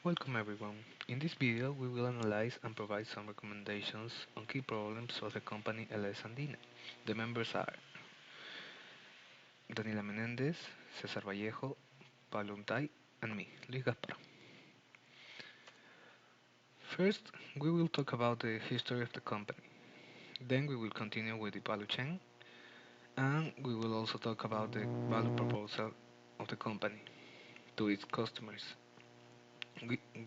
Welcome everyone. In this video, we will analyze and provide some recommendations on key problems of the company LS Andina. The members are Daniela Menendez, César Vallejo, Pablo Untay, and me, Luis Gaspar. First, we will talk about the history of the company. Then we will continue with the value chain, and we will also talk about the value proposal of the company to its customers.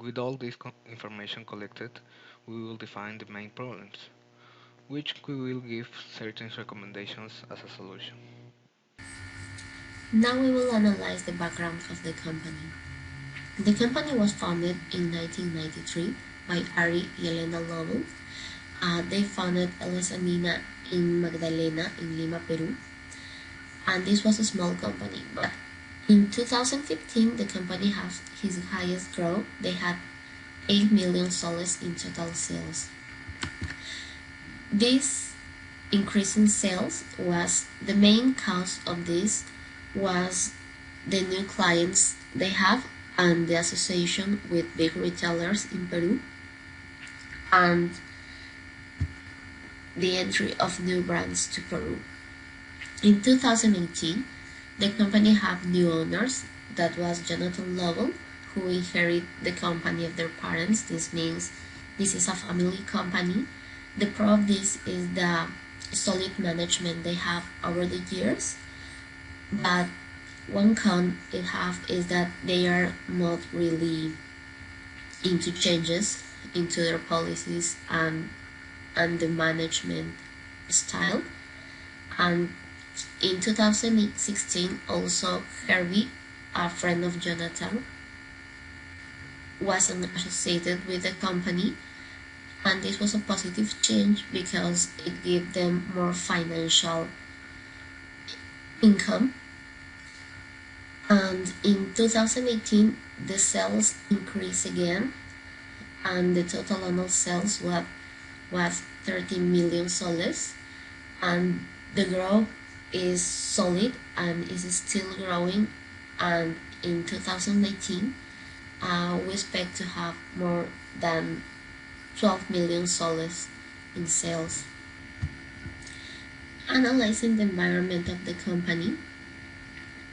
With all this information collected, we will define the main problems, which we will give certain recommendations as a solution. Now we will analyze the background of the company. The company was founded in 1993 by Ari y Elena Lovell. They founded LS Andina in Magdalena in Lima, Peru. And this was a small company, but in 2015 the company had its highest growth. They had 8 million soles in total sales. This increase in sales was the main cause of this was the new clients they have and the association with big retailers in Peru and the entry of new brands to Peru. In 2018, the company had new owners. That was Jonathan Lovell, who inherited the company of their parents. This means this is a family company. The pro of this is the solid management they have over the years, but one con it have is that they are not really into changes into their policies and the management style. And in 2016 also Herbie, a friend of Jonathan, wasn't associated with the company, and this was a positive change because it gave them more financial income. And in 2018 the sales increased again, and the total annual sales was 13 million soles, and the growth is solid and is still growing. And in 2019 we expect to have more than 12 million soles in sales. Analyzing the environment of the company,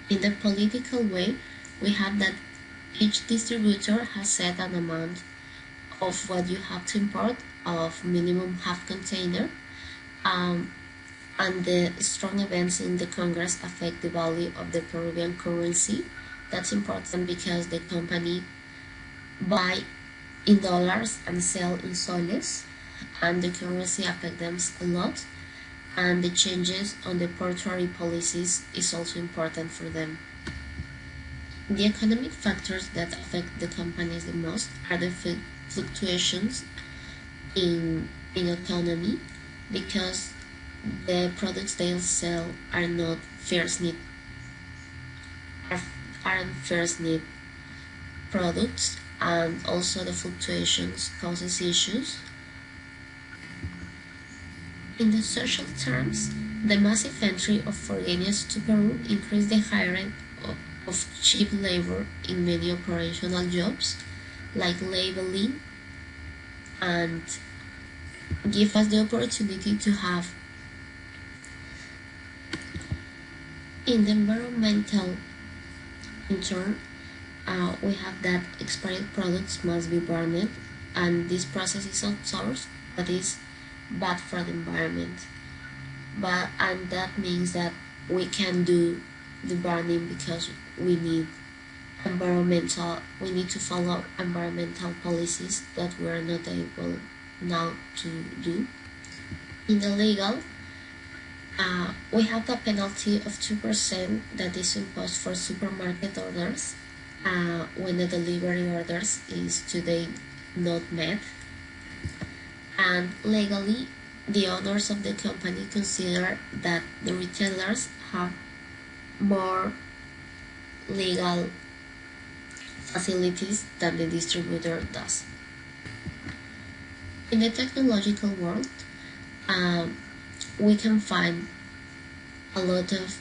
in the political way, we have that each distributor has set an amount of what you have to import of minimum half container, and the strong events in the Congress affect the value of the Peruvian currency. That's important because the company buy in dollars and sell in soles, and the currency affects them a lot, and the changes on the portuary policies is also important for them. The economic factors that affect the companies the most are the fluctuations in economy, because the products they sell are not aren't first need products, and also the fluctuations causes issues. In the social terms, the massive entry of foreigners to Peru increased the hiring of cheap labor in many operational jobs like labeling, and give us the opportunity to have in the environmental in turn. We have that expired products must be burned, and this process is outsourced, but is bad for the environment. And that means that we can do the burning because we need to follow environmental policies that we are not able now to do. In the legal, we have a penalty of 2% that is imposed for supermarket orders when the delivery orders is today not met. And legally, the owners of the company consider that the retailers have more legal facilities than the distributor does. In the technological world, we can find a lot of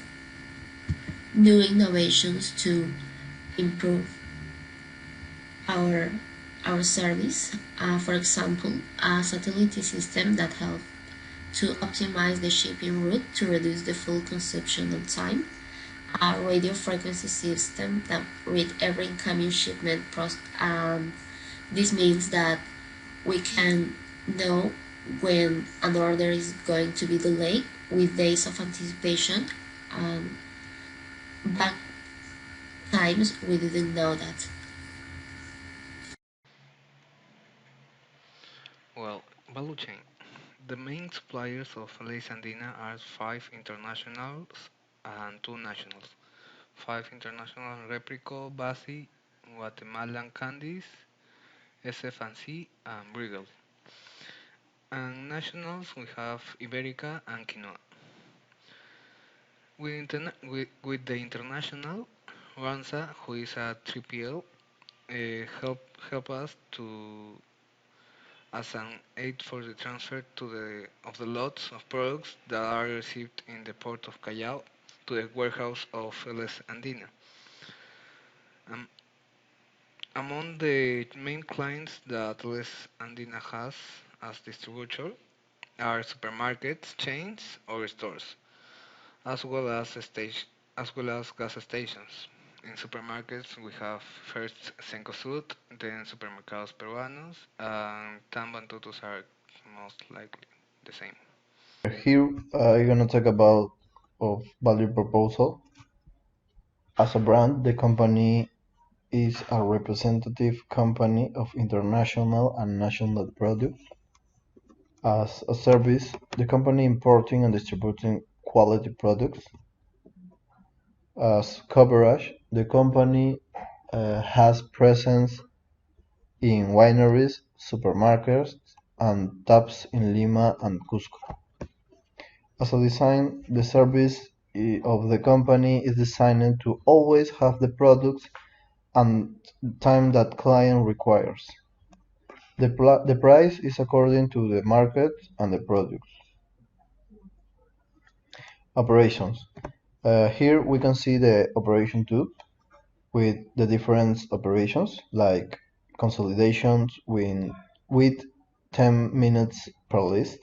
new innovations to improve our our service. For example, a satellite system that helps to optimize the shipping route to reduce the fuel consumption on time. A radio frequency system that read every incoming shipment process. This means that we can know when an order is going to be delayed with days of anticipation. Um, back times we didn't know that. Well, value chain. The main suppliers of Lace Andina are five internationals and two nationals. Five international Replico, Basi, Guatemalan Candies, SF&C, and Briegel. And nationals we have Iberica and Quinoa. With the international, Ranza, who is a 3PL, help us to as an aid for the transfer of the lots of products that are received in the port of Callao to the warehouse of LS Andina. Um, Among the main clients that LS Andina has as distributor are supermarkets, chains, or stores, as well as gas stations. In supermarkets, we have first Cencosud, then Supermercados Peruanos, and Tambantutus are most likely the same. Here I'm gonna talk about of value proposal. As a brand, the company is a representative company of international and national products. As a service, the company importing and distributing quality products. As coverage, the company has presence in wineries, supermarkets, and taps in Lima and Cusco. As a design, the service of the company is designed to always have the products and time that client requires. The price is according to the market and the products. Operations. Here we can see the operation tube with the different operations like consolidations with 10 minutes per list,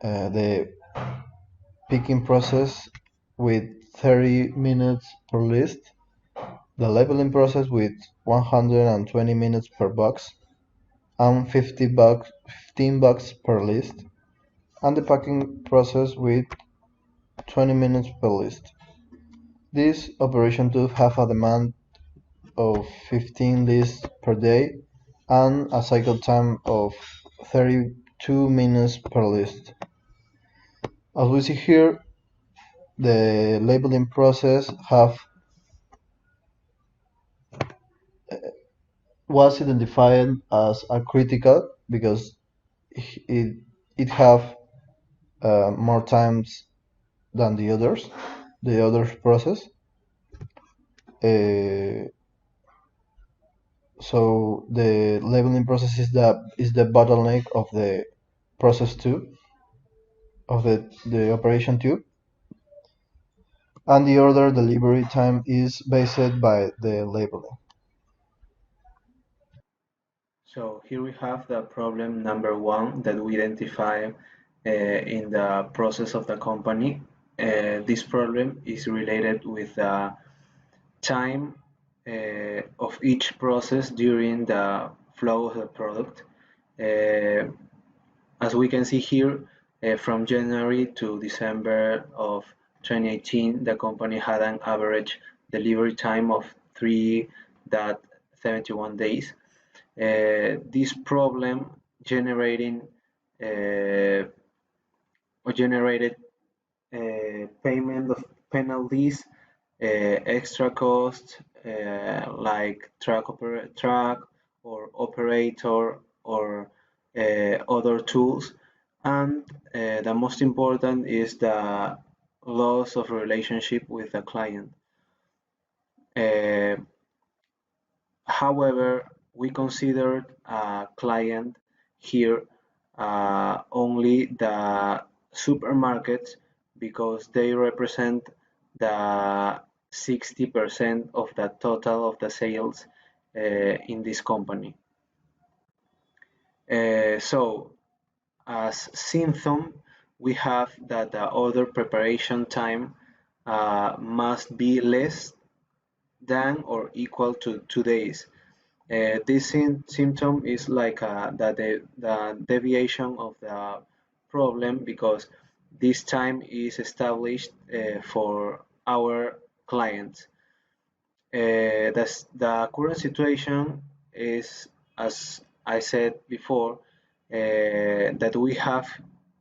the picking process with 30 minutes per list, the labeling process with 120 minutes per box and 15 bucks per list, and the packing process with 20 minutes per list. This operation tube have a demand of 15 lists per day and a cycle time of 32 minutes per list. As we see here, the labeling process was identified as a critical because it it have more times than the others process. Uh, so the labeling process is the bottleneck of the process tube of the operation tube, and the order delivery time is based by the labeling. So here we have the problem number one that we identify in the process of the company. This problem is related with the time of each process during the flow of the product. As we can see here, from January to December of 2018, the company had an average delivery time of 3.71 days. This problem generating or generated payment of penalties, extra costs like truck or operator or other tools, and the most important is the loss of relationship with the client. Uh, However, we considered a client here only the supermarkets because they represent the 60% of the total of the sales in this company. So as symptom, we have that the order preparation time must be less than or equal to 2 days. This symptom is like the deviation of the problem, because this time is established for our clients. The current situation is, as I said before, that we have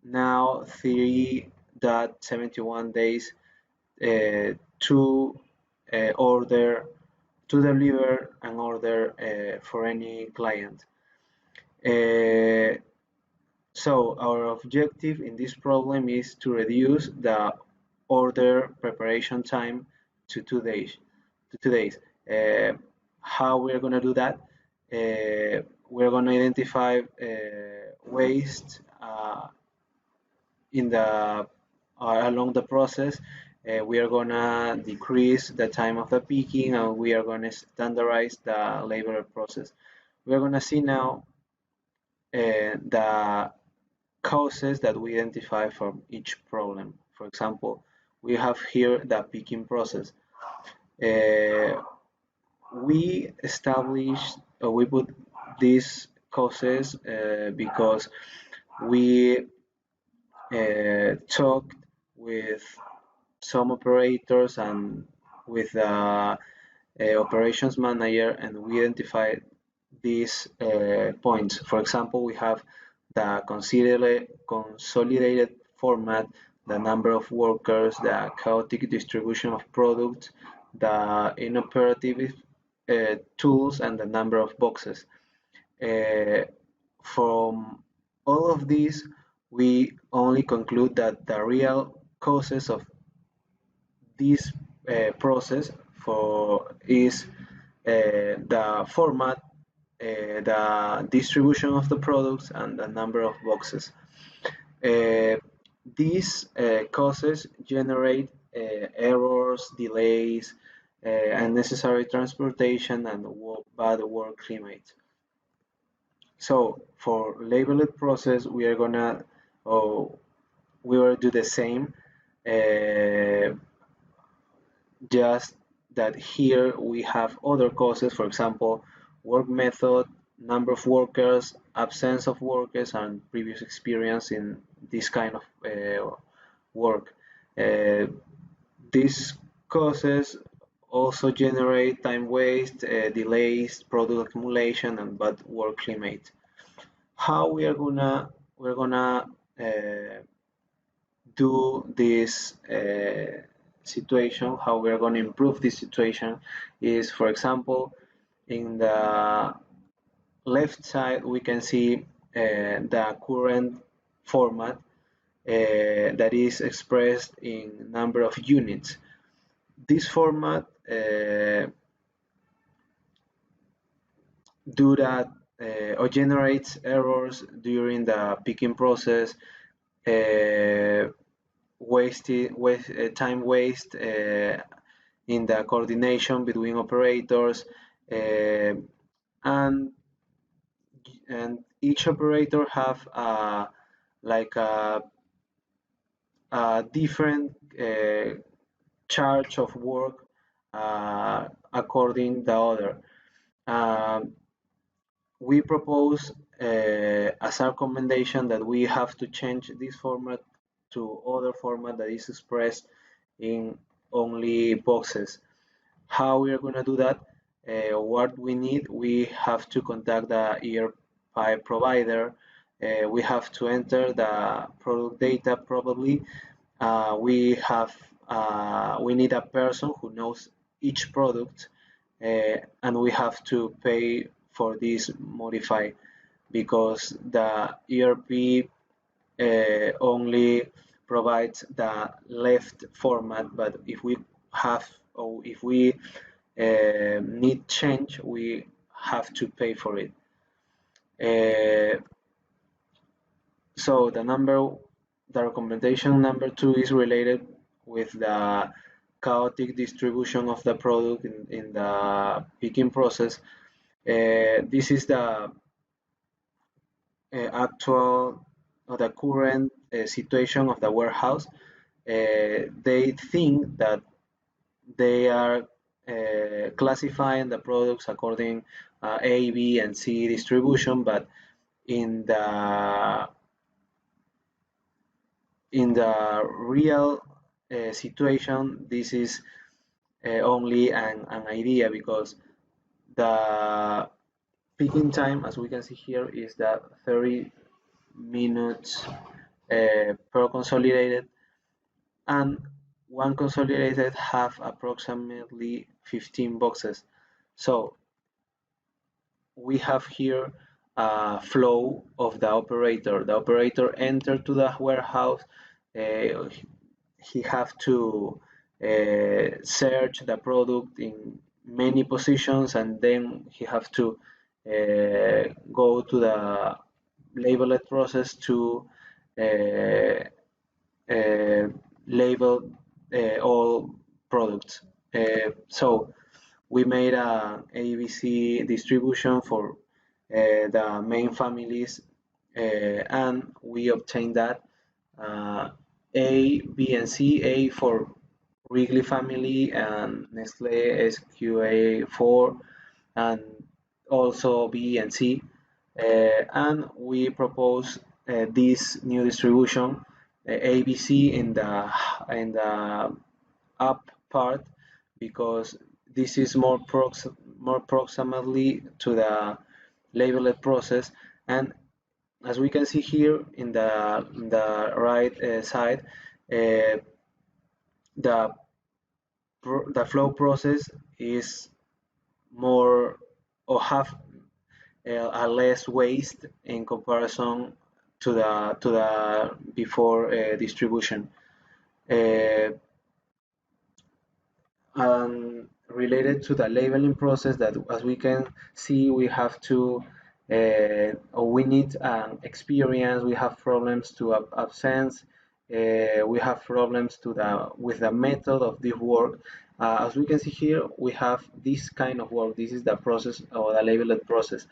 now 3.71 days to order, to deliver an order for any client. So our objective in this problem is to reduce the order preparation time to 2 days. How we're going to do that? We're going to identify waste in the along the process. We are going to decrease the time of the picking, and we are going to standardize the labor process. We are going to see now the causes that we identify from each problem. For example, we have here the picking process. We established, we put these causes because we talked with some operators and with the operations manager, and we identified these points. For example, we have the consolidated format, the number of workers, the chaotic distribution of products, the inoperative tools, and the number of boxes. From all of these, we only conclude that the real causes of this process is the format, the distribution of the products, and the number of boxes. These causes generate errors, delays, unnecessary transportation, and bad work climate. So for labeled process, we are gonna we will do the same, just that here we have other causes. For example, work method, number of workers, absence of workers, and previous experience in this kind of work. These causes also generate time waste, delays, product accumulation, and bad work climate. How we're gonna do this situation, how we're gonna improve this situation is, for example, in the left side we can see the current format that is expressed in number of units. This format do that or generates errors during the picking process, time waste in the coordination between operators, and each operator have like a different charge of work according the other. We propose as a recommendation that we have to change this format to other format that is expressed in only boxes. How we are going to do that? What we need, we have to contact the ERP provider. We have to enter the product data probably. We need a person who knows each product, and we have to pay for this modify, because the ERP only provides the left format, but if we have, or if we need change, we have to pay for it. So the recommendation number 2 is related with the chaotic distribution of the product in the picking process. This is the actual or the current situation of the warehouse. They think that they are classifying the products according A, B, and C distribution, but in the real situation, this is only an idea, because the picking time, as we can see here, is that 30 minutes per consolidated, and one consolidated have approximately 15 boxes. So we have here a flow of the operator. The operator entered to the warehouse. Uh, he have to search the product in many positions, and then he have to go to the labeled process to uh, label all products. So we made a ABC distribution for the main families, and we obtained that A, B, and C. A for Wrigley family and Nestle SQA4, and also B and C. And we propose this new distribution, ABC, in the up part, because this is more proximately to the labeled process. And as we can see here in the right side, the the flow process is more, or have a less waste in comparison to the before distribution. Uh, and related to the labeling process, that as we can see, we have to or we need experience. We have problems to absence. We have problems to the with the method of this work. As we can see here, we have this kind of work. This is the process, or the labeled process.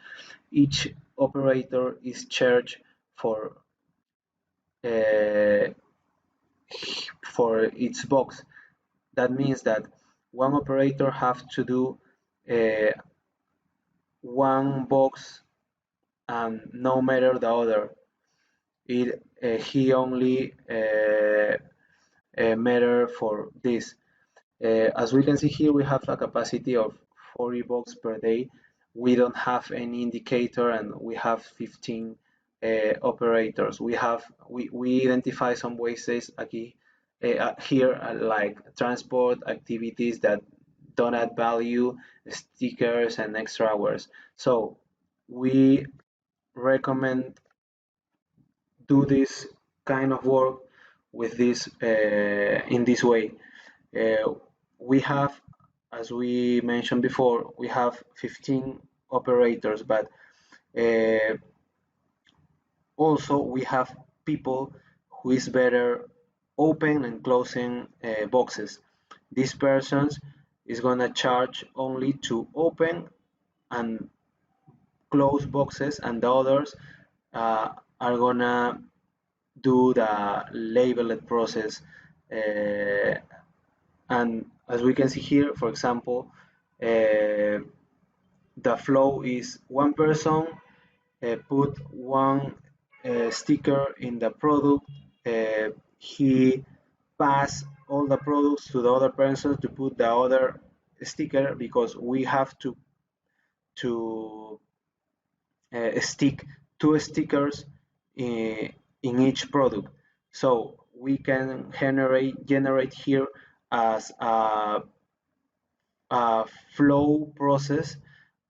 Each operator is charged uh, for its box. That means that one operator have to do uh, one box and no matter the other. He only matter for this. As we can see here, we have a capacity of 40 bucks per day. We don't have any indicator, and we have 15 operators. We identify some wastes here, like transport activities that don't add value, stickers, and extra hours. So we recommend do this kind of work with this in this way. Uh, we have, as we mentioned before, we have 15 operators, but uh, also we have people who is better open and closing boxes. These persons is gonna charge only to open and close boxes, and the others uh, are gonna do the labeled process. Uh, and as we can see here, for example, the flow is one person put one sticker in the product. He pass all the products to the other person to put the other sticker, because we have to stick two stickers in each product. So we can generate here as a flow process,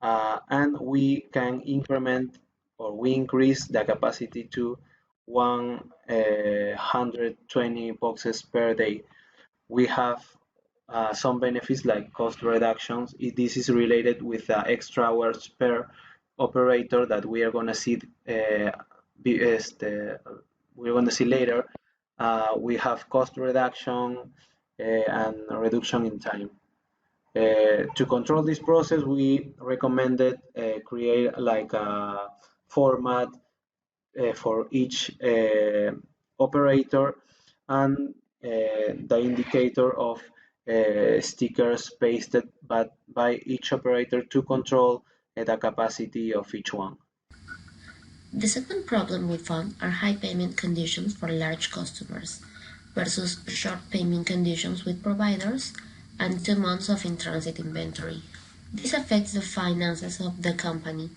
and we can increment, or we increase the capacity to 120 boxes per day. We have some benefits like cost reductions. This is related with the extra hours per operator that we are going to see we're going to see later. We have cost reduction and reduction in time. To control this process, we recommended create like a format for each operator and the indicator of stickers pasted by each operator to control the capacity of each one. The second problem we found are high payment conditions for large customers versus short payment conditions with providers and 2 months of in-transit inventory. This affects the finances of the company.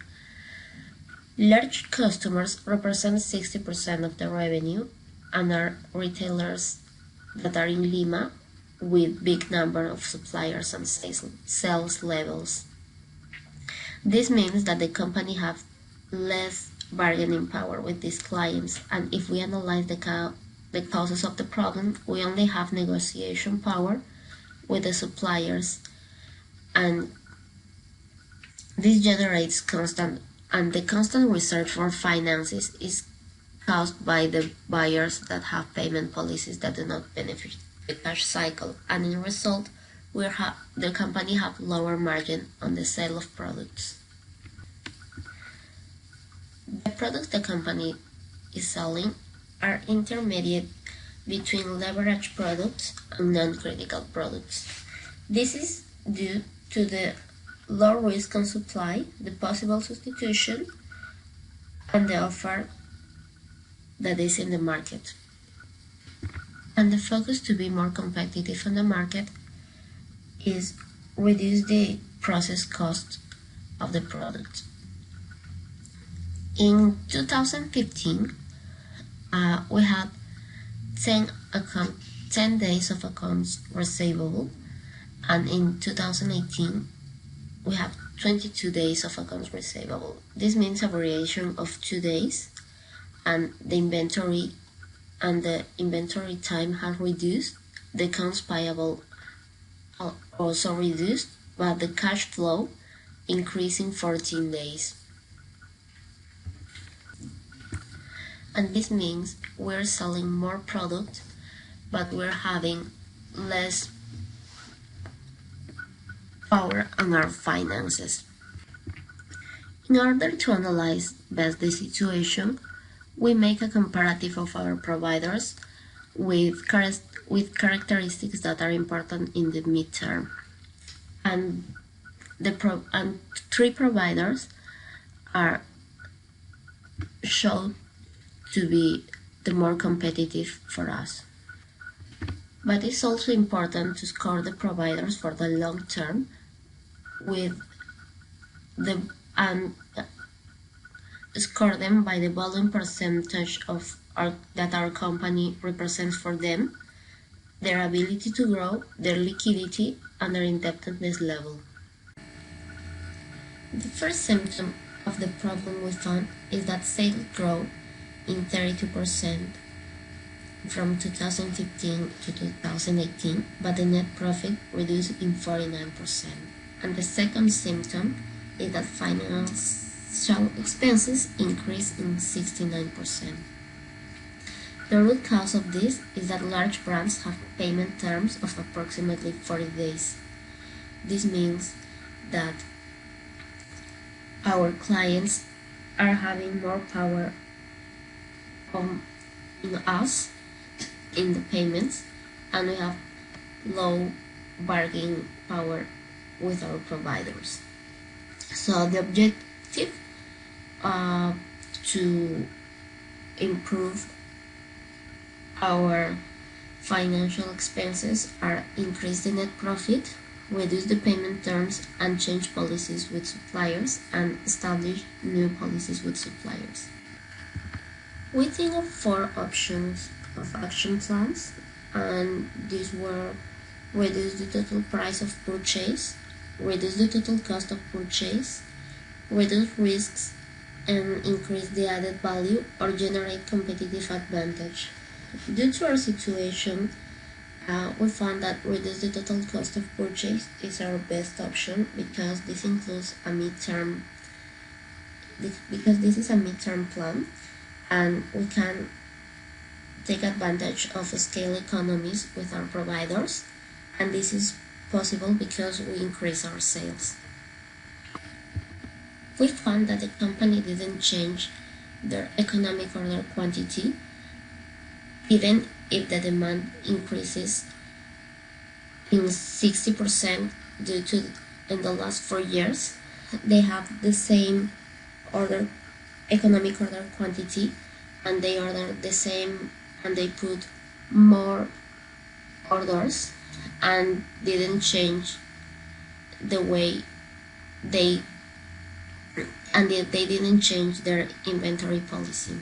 Large customers represent 60% of the revenue and are retailers that are in Lima with big number of suppliers and sales levels. This means that the company have less bargaining power with these clients, and if we analyze the causes of the problem, we only have negotiation power with the suppliers, and this generates the constant research for finances is caused by the buyers that have payment policies that do not benefit the cash cycle, and in result, the company have lower margin on the sale of products. The products the company is selling are intermediate between leverage products and non-critical products. This is due to the low risk on supply, the possible substitution, and the offer that is in the market. And the focus to be more competitive on the market is reduce the process cost of the product. In 2015, we had 10 days of accounts receivable, and in 2018, we have 22 days of accounts receivable. This means a variation of 2 days, and the inventory time has reduced, the accounts payable also reduced, but the cash flow increasing 14 days. And this means we're selling more product, but we're having less power on our finances. In order to analyze best the situation, we make a comparative of our providers with characteristics that are important in the midterm. And 3 providers are shown to be the more competitive for us. But it's also important to score the providers for the long term score them by the volume percentage that our company represents for them, their ability to grow, their liquidity, and their indebtedness level. The first symptom of the problem we found is that sales grow in 32% from 2015 to 2018, but the net profit reduced in 49%. And the second symptom is that financial expenses increase in 69%. The root cause of this is that large brands have payment terms of approximately 40 days. This means that our clients are having more power in us in the payments, and we have low bargaining power with our providers. So the objective to improve our financial expenses are increase the net profit, reduce the payment terms, and change policies with suppliers, and establish new policies with suppliers. We think of 4 options of action plans, and these were reduce the total price of purchase, reduce the total cost of purchase, reduce risks, and increase the added value or generate competitive advantage. Due to our situation, we found that reduce the total cost of purchase is our best option because this includes a midterm plan, and we can take advantage of scale economies with our providers, and this is possible because we increase our sales. We found that the company didn't change their economic order quantity even if the demand increases in 60% due to in the last 4 years. They have the same order economic order quantity, and they order the same, and they put more orders and didn't change the way they they didn't change their inventory policy.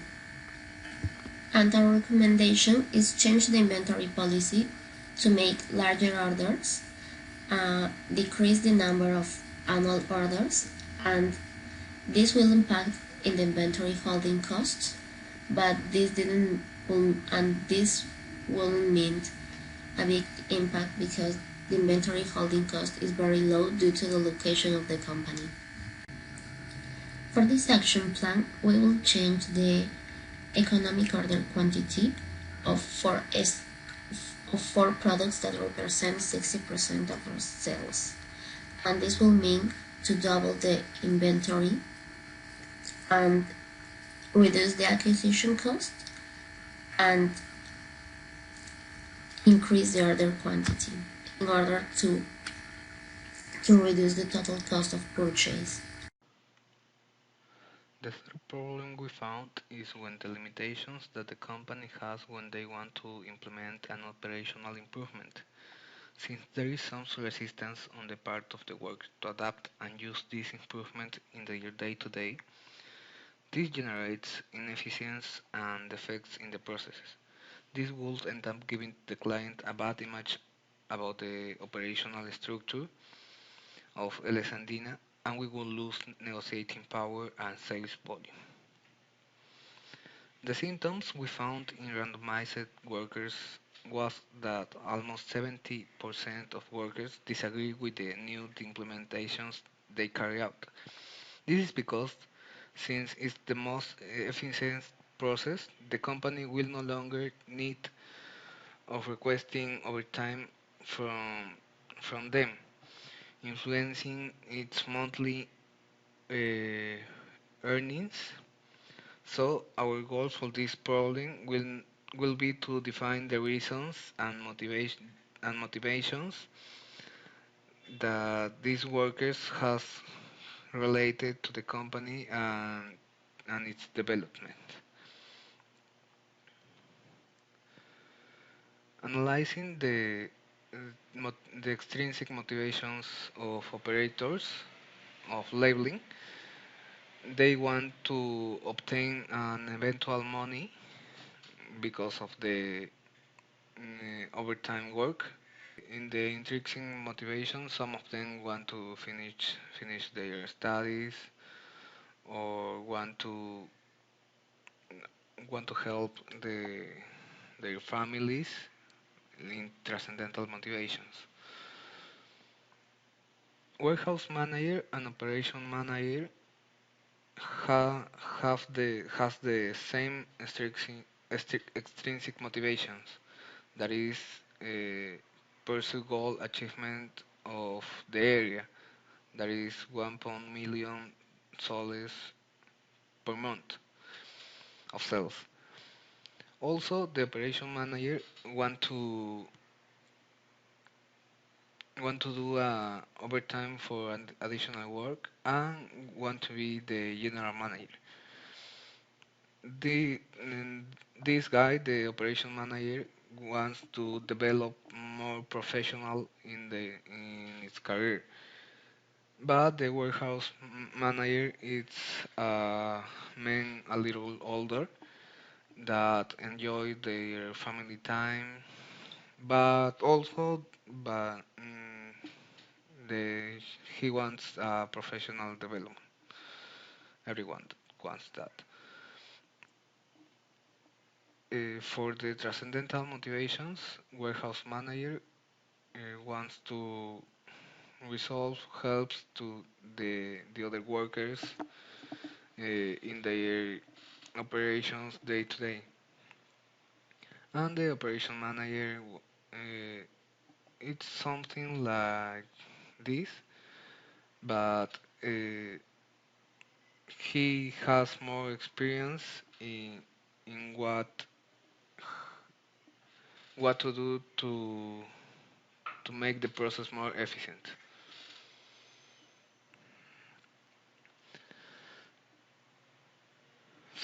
And our recommendation is change the inventory policy to make larger orders, decrease the number of annual orders, and this will impact in the inventory holding costs, but this won't mean a big impact because the inventory holding cost is very low due to the location of the company. For this action plan, we will change the economic order quantity of four products that represent 60% of our sales, and this will mean to double the inventory and reduce the acquisition cost and increase the order quantity in order to reduce the total cost of purchase. The third problem we found is when the limitations that the company has when they want to implement an operational improvement. Since there is some resistance on the part of the workers to adapt and use this improvement in their day-to-day, this generates inefficiencies and defects in the processes. This would end up giving the client a bad image about the operational structure of LS Andina, and we will lose negotiating power and sales volume. The symptoms we found in randomized workers was that almost 70% of workers disagree with the new implementations they carry out. This is because, since it's the most efficient process, the company will no longer need of requesting overtime from them, influencing its monthly uh, earnings. So our goal for this problem will be to define the reasons and motivations that these workers has related to the company and its development. Analyzing the extrinsic motivations of operators of labeling, they want to obtain an eventual money because of the overtime work. In the intrinsic motivation, some of them want to finish their studies or want to help their families in transcendental motivations. Warehouse manager and operation manager has the same extrinsic motivations, that is, pursue goal achievement of the area, that is 1 million soles per month of sales. Also, the operation manager want to do overtime for additional work and want to be the general manager. The this guy, the operation manager, wants to develop more professional in its career, but the warehouse manager is men a little older that enjoy their family time, but also but the he wants professional development. Everyone wants that. For the transcendental motivations, warehouse manager wants to resolve helps to the other workers in their operations day to day, and the operation manager it's something like this, but he has more experience in what to do to make the process more efficient.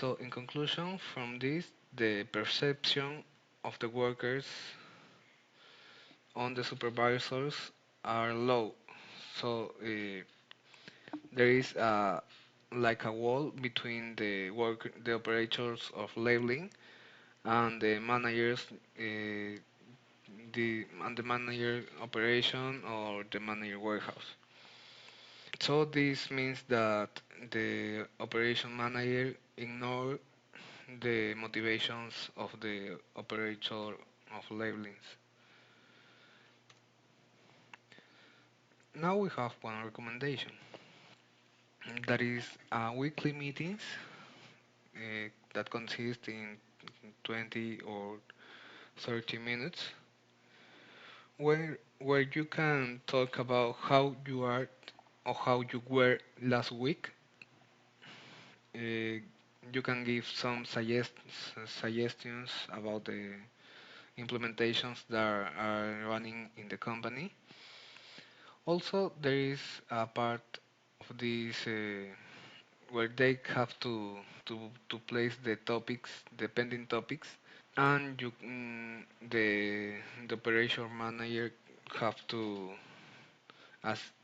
So, in conclusion, from this, the perception of the workers on the supervisors are low. So, there is like a wall between the operators of labeling and the managers, the manager operation or the manager warehouse. So this means that the operation manager ignore the motivations of the operator of labelings. Now we have one recommendation, that is weekly meetings that consist in 20 or 30 minutes where you can talk about how you are or how you were last week. Uh, you can give some suggestions about the implementations that are running in the company. Also, there is a part of this where they have to place the topics, the pending topics, and the operation manager have to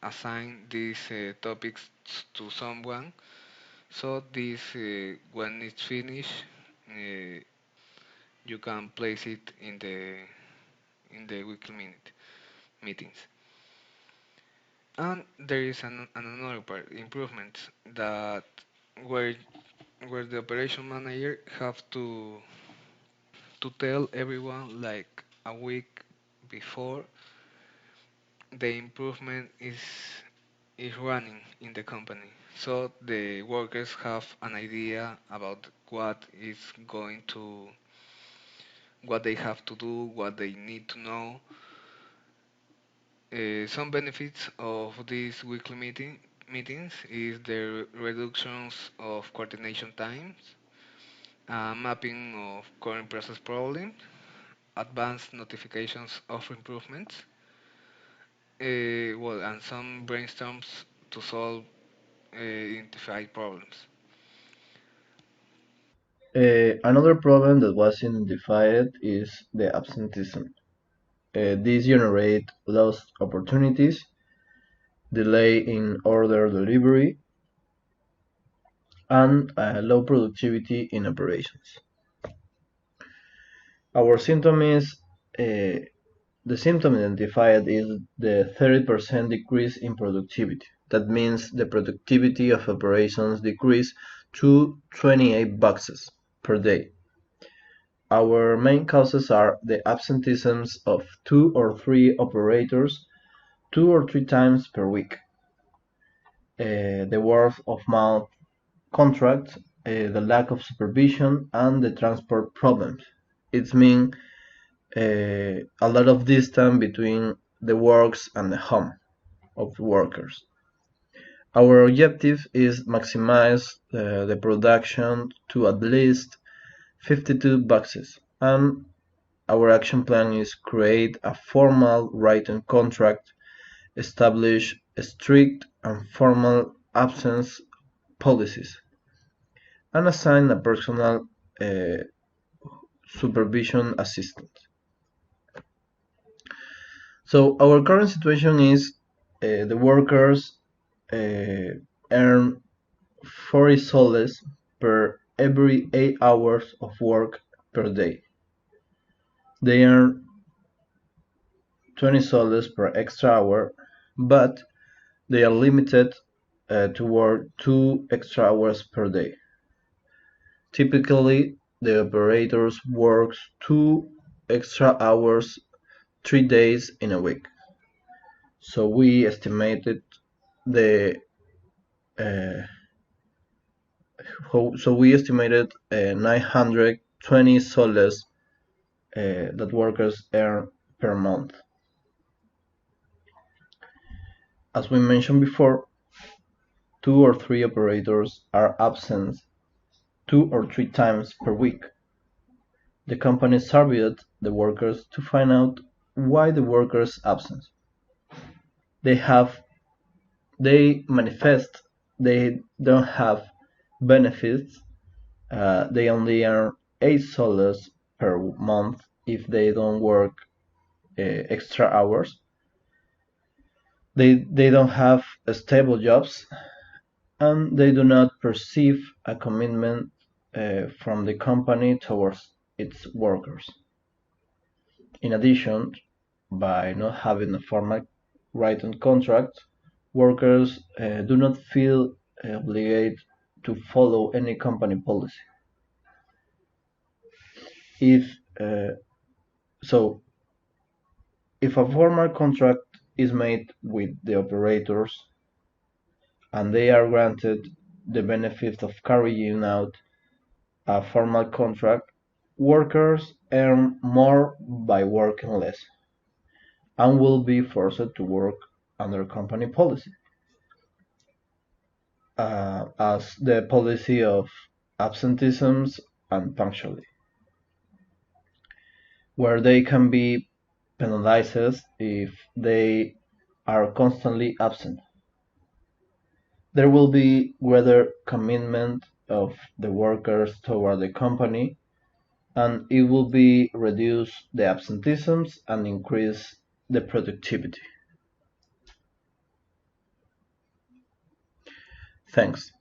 assign these topics to someone. So this, when it's finished, uh, you can place it in the weekly meetings. And there is another part, improvements, that where where the operation manager have to tell everyone like a week before the improvement is running in the company. So the workers have an idea about what they have to do, what they need to know. Some benefits of these weekly meetings is the reductions of coordination times, mapping of current process problems, advanced notifications of improvements, and some brainstorms to solve identified problems. Another problem that was identified is the absenteeism. These generate lost opportunities, delay in order delivery, and low productivity in operations. Our symptom is the symptom identified is the 30% decrease in productivity. That means the productivity of operations decreased to 28 boxes per day. Our main causes are the absenteeisms of 2 or 3 operators 2 or 3 times per week, the word of mouth contract, the lack of supervision, and the transport problems. It's mean a lot of distance between the works and the home of the workers. Our objective is maximize the production to at least 52 boxes, and our action plan is create a formal written contract, establish strict and formal absence policies, and assign a personal uh, supervision assistant. So our current situation is the workers earn 40 soles per every 8 hours of work per day. They earn 20 soles per extra hour, but they are limited to work 2 extra hours per day. Typically, the operators work 2 extra hours 3 days in a week. So we estimated the uh, so we estimated 920 soles that workers earn per month. As we mentioned before, 2 or 3 operators are absent 2 or 3 times per week. The company surveyed the workers to find out why the workers absent. They manifest they don't have benefits. They only earn $8 per month if they don't work extra hours. They don't have stable jobs, and they do not perceive a commitment from the company towards its workers. In addition, by not having a formal written contract, workers do not feel obligated to follow any company policy. If uh, so, if a formal contract is made with the operators and they are granted the benefit of carrying out a formal contract, workers earn more by working less and will be forced to work under company policy, as the policy of absenteeism and punctuality, where they can be penalized if they are constantly absent. There will be greater commitment of the workers toward the company, and it will be reduce the absenteeism and increase the productivity. Thanks.